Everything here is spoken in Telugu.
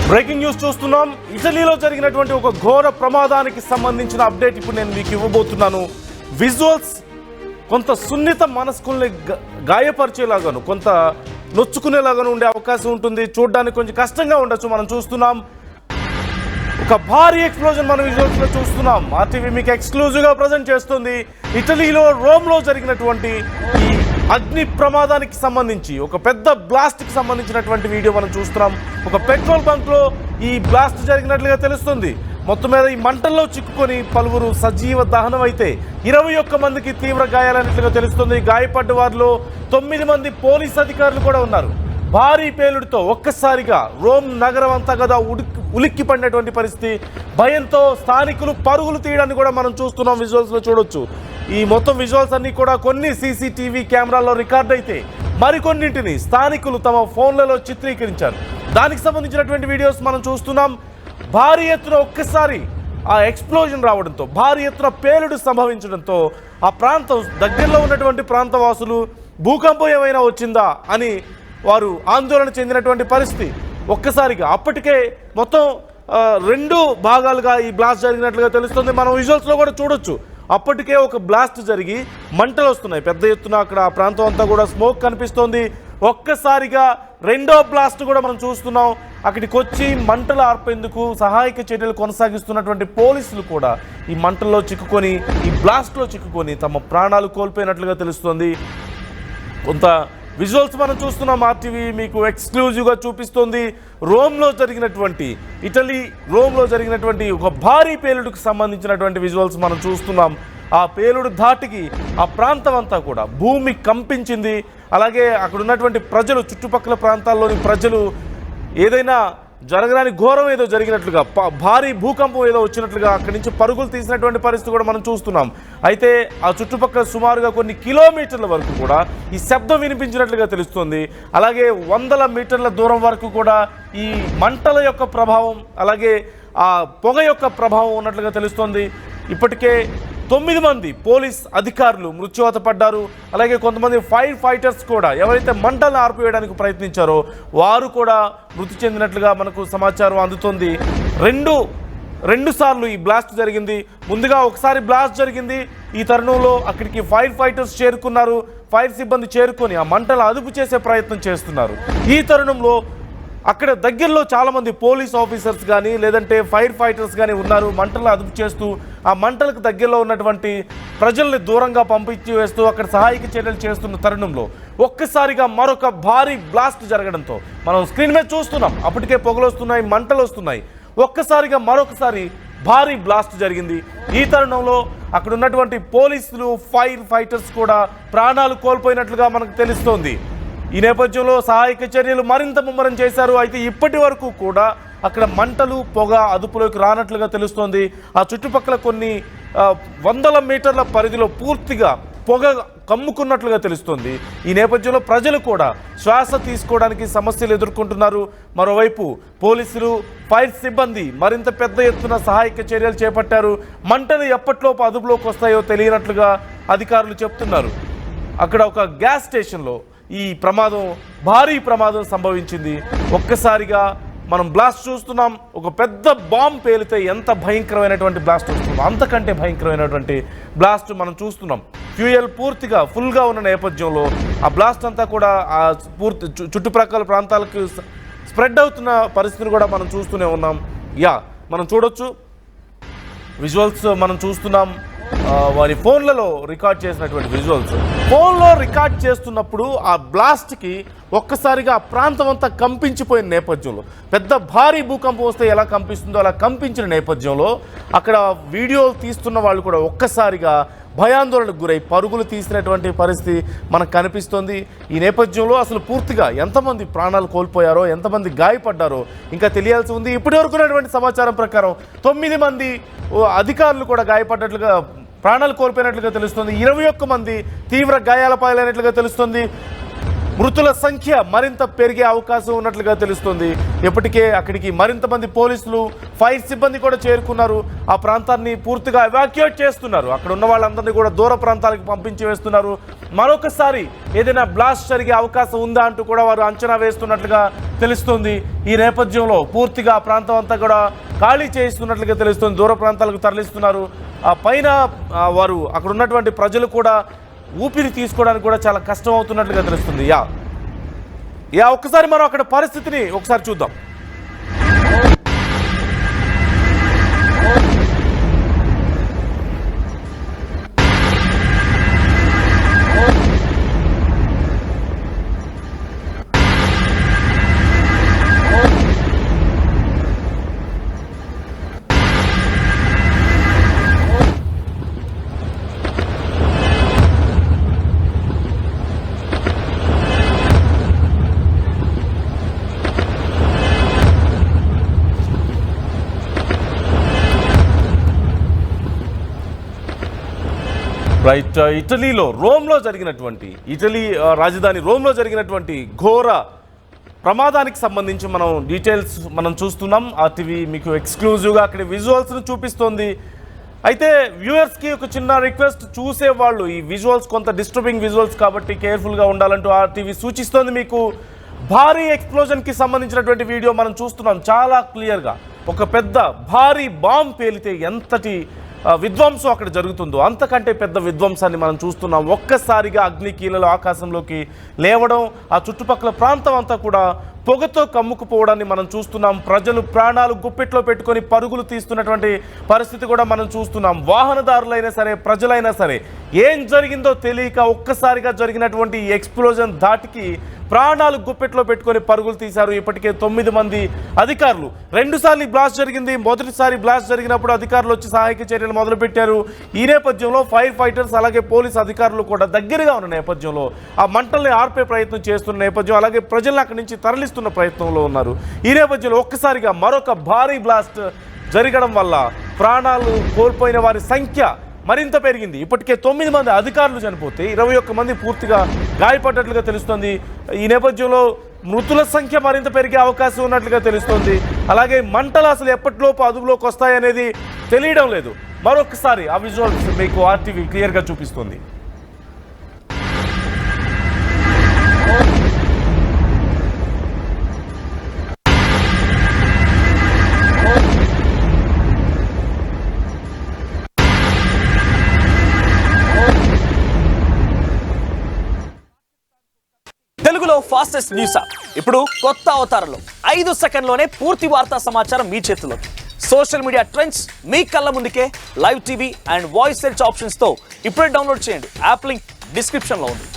బ్రేకింగ్ న్యూస్ చూస్తున్నాం. ఇటలీలో జరిగినటువంటి ఒక ఘోర ప్రమాదానికి సంబంధించిన అప్డేట్ ఇప్పుడు నేను మీకు ఇవ్వబోతున్నాను. విజువల్స్ కొంత సున్నిత మనస్కుల్ని గాయపరిచేలాగాను, కొంత నొచ్చుకునేలాగాను ఉండే అవకాశం ఉంటుంది. చూడడానికి కొంచెం కష్టంగా ఉండొచ్చు. మనం చూస్తున్నాం ఒక భారీ ఎక్స్ప్లోజన్ మనం విజువల్స్ లో చూస్తున్నాం. ఆర్టీవీ మీకు ఎక్స్క్లూజివ్ గా ప్రజెంట్ చేస్తుంది. ఇటలీలో రోమ్లో జరిగినటువంటి ఈ అగ్ని ప్రమాదానికి సంబంధించి ఒక పెద్ద బ్లాస్ట్ కి సంబంధించినటువంటి వీడియో మనం చూస్తున్నాం. ఒక పెట్రోల్ బంక్ లో ఈ బ్లాస్ట్ జరిగినట్లుగా తెలుస్తుంది. మొత్తం మీద ఈ మంటల్లో చిక్కుకొని పలువురు సజీవ దహనం అయితే 21 మందికి తీవ్ర గాయాలైనట్లుగా తెలుస్తుంది. గాయపడ్డ వారిలో 9 మంది పోలీస్ అధికారులు కూడా ఉన్నారు. భారీ పేలుడుతో ఒక్కసారిగా రోమ్ నగరం అంతా కదా ఉలిక్కి పడినటువంటి పరిస్థితి. భయంతో స్థానికులు పరుగులు తీయడాన్ని కూడా మనం చూస్తున్నాం. విజువల్స్ లో చూడొచ్చు. ఈ మొత్తం విజువల్స్ అన్ని కూడా కొన్ని సీసీటీవీ కెమెరాల్లో రికార్డ్ అయితే మరికొన్నింటిని స్థానికులు తమ ఫోన్లలో చిత్రీకరించారు. దానికి సంబంధించినటువంటి వీడియోస్ మనం చూస్తున్నాం. భారీ ఎత్తున ఒక్కసారి ఆ ఎక్స్ప్లోజన్ రావడంతో, భారీ ఎత్తున పేలుడు సంభవించడంతో ఆ ప్రాంతం దగ్గరలో ఉన్నటువంటి ప్రాంతవాసులు భూకంపం ఏమైనా వచ్చిందా అని వారు ఆందోళన చెందినటువంటి పరిస్థితి. ఒక్కసారిగా అప్పటికే మొత్తం 2 భాగాలుగా ఈ బ్లాస్ట్ జరిగినట్లుగా తెలుస్తుంది. మనం విజువల్స్లో కూడా చూడొచ్చు. అప్పటికే ఒక బ్లాస్ట్ జరిగి మంటలు వస్తున్నాయి పెద్ద ఎత్తున. అక్కడ ఆ ప్రాంతం అంతా కూడా స్మోక్ కనిపిస్తోంది. ఒక్కసారిగా రెండో బ్లాస్ట్ కూడా మనం చూస్తున్నాం. అక్కడికి వచ్చి మంటలు ఆర్పేందుకు సహాయక చర్యలు కొనసాగిస్తున్నటువంటి పోలీసులు కూడా ఈ మంటల్లో చిక్కుకొని, ఈ బ్లాస్ట్లో చిక్కుకొని తమ ప్రాణాలు కోల్పోయినట్లుగా తెలుస్తుంది. కొంత విజువల్స్ మనం చూస్తున్నాం. ఆర్టీవీ మీకు ఎక్స్క్లూజివ్గా చూపిస్తోంది. రోమ్లో జరిగినటువంటి, ఇటలీ రోమ్లో జరిగినటువంటి ఒక భారీ పేలుడుకు సంబంధించినటువంటి విజువల్స్ మనం చూస్తున్నాం. ఆ పేలుడు ధాటికి ఆ ప్రాంతం అంతా కూడా భూమి కంపించింది. అలాగే అక్కడ ఉన్నటువంటి ప్రజలు, చుట్టుపక్కల ప్రాంతాల్లోని ప్రజలు ఏదైనా జరగరాని ఘోరం ఏదో జరిగినట్లుగా, భారీ భూకంపం ఏదో వచ్చినట్లుగా అక్కడి నుంచి పరుగులు తీసినటువంటి పరిస్థితి కూడా మనం చూస్తున్నాం. అయితే ఆ చుట్టుపక్కల సుమారుగా కొన్ని కిలోమీటర్ల వరకు కూడా ఈ శబ్దం వినిపించినట్లుగా తెలుస్తుంది. అలాగే 100 మీటర్ల దూరం వరకు కూడా ఈ మంటల యొక్క ప్రభావం, అలాగే ఆ పొగ యొక్క ప్రభావం ఉన్నట్లుగా తెలుస్తుంది. ఇప్పటికే 9 మంది పోలీస్ అధికారులు మృత్యువాత పడ్డారు. అలాగే కొంతమంది ఫైర్ ఫైటర్స్ కూడా, ఎవరైతే మంటలను ఆర్పివేయడానికి ప్రయత్నించారో వారు కూడా మృతి చెందినట్లుగా మనకు సమాచారం అందుతుంది. రెండు సార్లు ఈ బ్లాస్ట్ జరిగింది. ముందుగా ఒకసారి బ్లాస్ట్ జరిగింది. ఈ తరుణంలో అక్కడికి ఫైర్ ఫైటర్స్ చేరుకున్నారు. ఫైర్ సిబ్బంది చేరుకొని ఆ మంటలు అదుపు చేసే ప్రయత్నం చేస్తున్నారు. ఈ తరుణంలో అక్కడ దగ్గరలో చాలామంది పోలీస్ ఆఫీసర్స్ కానీ లేదంటే ఫైర్ ఫైటర్స్ కానీ ఉన్నారు. మంటలను అదుపు చేస్తూ ఆ మంటలకు దగ్గరలో ఉన్నటువంటి ప్రజల్ని దూరంగా పంపించి వేస్తూ అక్కడ సహాయక చర్యలు చేస్తున్న తరుణంలో ఒక్కసారిగా మరొక భారీ బ్లాస్ట్ జరగడంతో మనం స్క్రీన్ మీద చూస్తున్నాం. అప్పటికే పొగలు వస్తున్నాయి, మంటలు వస్తున్నాయి. ఒక్కసారిగా మరొకసారి భారీ బ్లాస్ట్ జరిగింది. ఈ తరుణంలో అక్కడ ఉన్నటువంటి పోలీసులు, ఫైర్ ఫైటర్స్ కూడా ప్రాణాలు కోల్పోయినట్లుగా మనకు తెలుస్తోంది. ఈ నేపథ్యంలో సహాయక చర్యలు మరింత ముమ్మరం చేశారు. అయితే ఇప్పటి వరకు కూడా అక్కడ మంటలు, పొగ అదుపులోకి రానట్లుగా తెలుస్తోంది. ఆ చుట్టుపక్కల కొన్ని 100 మీటర్ల పరిధిలో పూర్తిగా పొగ కమ్ముకున్నట్లుగా తెలుస్తుంది. ఈ నేపథ్యంలో ప్రజలు కూడా శ్వాస తీసుకోవడానికి సమస్యలు ఎదుర్కొంటున్నారు. మరోవైపు పోలీసులు, ఫైర్ సిబ్బంది మరింత పెద్ద ఎత్తున సహాయక చర్యలు చేపట్టారు. మంటలు ఎప్పట్లోపు అదుపులోకి వస్తాయో తెలియనట్లుగా అధికారులు చెప్తున్నారు. అక్కడ ఒక గ్యాస్ స్టేషన్లో ఈ భారీ ప్రమాదం సంభవించింది. ఒక్కసారిగా మనం బ్లాస్ట్ చూస్తున్నాం. ఒక పెద్ద బాంబ్ పేలితే ఎంత భయంకరమైనటువంటి బ్లాస్ట్ వస్తుందో అంతకంటే భయంకరమైనటువంటి బ్లాస్ట్ మనం చూస్తున్నాం. ఫ్యూయల్ పూర్తిగా ఫుల్గా ఉన్న నేపథ్యంలో ఆ బ్లాస్ట్ అంతా కూడా ఆ చుట్టుప్రక్కల ప్రాంతాలకు స్ప్రెడ్ అవుతున్న పరిస్థితిని కూడా మనం చూస్తూనే ఉన్నాం. మనం చూడొచ్చు విజువల్స్ మనం చూస్తున్నాం. వారి ఫోన్లలో రికార్డ్ చేసినటువంటి విజువల్స్. ఫోన్లో రికార్డ్ చేస్తున్నప్పుడు ఆ బ్లాస్ట్కి ఒక్కసారిగా ఆ ప్రాంతం అంతా కంపించిపోయిన నేపథ్యంలో, పెద్ద భారీ భూకంపం వస్తే ఎలా కంపిస్తుందో అలా కంపించిన నేపథ్యంలో అక్కడ వీడియో తీస్తున్న వాళ్ళు కూడా ఒక్కసారిగా భయాందోళనకు గురై పరుగులు తీసినటువంటి పరిస్థితి మనకు కనిపిస్తోంది. ఈ నేపథ్యంలో అసలు పూర్తిగా ఎంతమంది ప్రాణాలు కోల్పోయారో, ఎంతమంది గాయపడ్డారో ఇంకా తెలియాల్సి ఉంది. ఇప్పటి వరకు ఉన్నటువంటి సమాచారం ప్రకారం 9 మంది అధికారులు కూడా గాయపడ్డట్లుగా, ప్రాణాలు కోల్పోయినట్లుగా తెలుస్తుంది. 21 మంది తీవ్ర గాయాల పాలైనట్లుగా తెలుస్తుంది. మృతుల సంఖ్య మరింత పెరిగే అవకాశం ఉన్నట్లుగా తెలుస్తుంది. ఇప్పటికే అక్కడికి మరింత మంది పోలీసులు, ఫైర్ సిబ్బంది కూడా చేరుకున్నారు. ఆ ప్రాంతాన్ని పూర్తిగా ఎవాక్యుయేట్ చేస్తున్నారు. అక్కడ ఉన్న వాళ్ళందరినీ కూడా దూర ప్రాంతాలకు పంపించి వేస్తున్నారు. మరొకసారి ఏదైనా బ్లాస్ట్ జరిగే అవకాశం ఉందా అంటూ కూడా వారు అంచనా వేస్తున్నట్లుగా తెలుస్తుంది. ఈ నేపథ్యంలో పూర్తిగా ఆ ప్రాంతం అంతా కూడా ఖాళీ చేయిస్తున్నట్లుగా తెలుస్తుంది. దూర ప్రాంతాలకు తరలిస్తున్నారు. ఆ పైన వారు అక్కడ ఉన్నటువంటి ప్రజలు కూడా ఊపిరి తీసుకోవడానికి కూడా చాలా కష్టం అవుతున్నట్లుగా తెలుస్తుంది. ఒక్కసారి మనం అక్కడ పరిస్థితిని ఒకసారి చూద్దాం. రైట్, ఇటలీ రాజధాని రోమ్లో జరిగినటువంటి ఘోర ప్రమాదానికి సంబంధించి డీటెయిల్స్ మనం చూస్తున్నాం. ఆర్టీవీ మీకు ఎక్స్క్లూజివ్గా అక్కడ విజువల్స్ను చూపిస్తోంది. అయితే వ్యూవర్స్కి ఒక చిన్న రిక్వెస్ట్, చూసేవాళ్ళు ఈ విజువల్స్ కొంత డిస్టర్బింగ్ విజువల్స్ కాబట్టి కేర్ఫుల్గా ఉండాలంటూ ఆర్టీవీ సూచిస్తోంది. మీకు భారీ ఎక్స్ప్లోజన్కి సంబంధించినటువంటి వీడియో మనం చూస్తున్నాం. చాలా క్లియర్గా ఒక పెద్ద భారీ బాంబ్ పేలితే ఎంతటి విధ్వంసం అక్కడ జరుగుతుందో అంతకంటే పెద్ద విధ్వంసాన్ని మనం చూస్తున్నాం. ఒక్కసారిగా అగ్నికీలలు ఆకాశంలోకి లేవడం, ఆ చుట్టుపక్కల ప్రాంతం అంతా కూడా పొగతో కమ్ముకుపోవడాన్ని మనం చూస్తున్నాం. ప్రజలు ప్రాణాలు గుప్పెట్లో పెట్టుకొని పరుగులు తీస్తున్నటువంటి పరిస్థితి కూడా మనం చూస్తున్నాం. వాహనదారులైనా సరే, ప్రజలైనా సరే ఏం జరిగిందో తెలియక ఒక్కసారిగా జరిగినటువంటి ఎక్స్ప్లోజన్ ధాటికి ప్రాణాలు గుప్పెట్లో పెట్టుకొని పరుగులు తీశారు. ఇప్పటికే 9 మంది అధికారులు, 2 సార్లు బ్లాస్ట్ జరిగింది. మొదటిసారి బ్లాస్ట్ జరిగినప్పుడు అధికారులు వచ్చి సహాయక చర్యలు మొదలుపెట్టారు. ఈ నేపథ్యంలో ఫైర్ ఫైటర్స్ అలాగే పోలీస్ అధికారులు కూడా దగ్గరగా ఉన్న నేపథ్యంలో ఆ మంటల్ని ఆర్పే ప్రయత్నం చేస్తున్న నేపథ్యం, అలాగే ప్రజలను అక్కడి నుంచి తరలిస్తున్న ప్రయత్నంలో ఉన్నారు. ఈ నేపథ్యంలో ఒక్కసారిగా మరొక భారీ బ్లాస్ట్ జరగడం వల్ల ప్రాణాలు కోల్పోయిన వారి సంఖ్య మరింత పెరిగింది. ఇప్పటికే 9 మంది అధికారులు చనిపోతే 21 మంది పూర్తిగా గాయపడ్డట్లుగా తెలుస్తోంది. ఈ నేపథ్యంలో మృతుల సంఖ్య మరింత పెరిగే అవకాశం ఉన్నట్లుగా తెలుస్తోంది. అలాగే మంటలు అసలు ఎప్పటిలోపు అదుపులోకి వస్తాయనేది తెలియడం లేదు. మరొకసారి ఆ విజువల్స్ మీకు ఆర్టీవీ క్లియర్గా చూపిస్తుంది. తెలుగులో ఫాస్టెస్ట్ న్యూస్ యాప్ ఇప్పుడు కొత్త అవతారంలో 5 సెకండ్లోనే పూర్తి వార్తా సమాచారం మీ చేతిలో. సోషల్ మీడియా ట్రెండ్స్ మీ కళ్ళ ముందుకే live TV and voice search options తో ఇప్పుడే డౌన్లోడ్ చేయండి. యాప్ లింక్ డిస్క్రిప్షన్ లో ఉంది.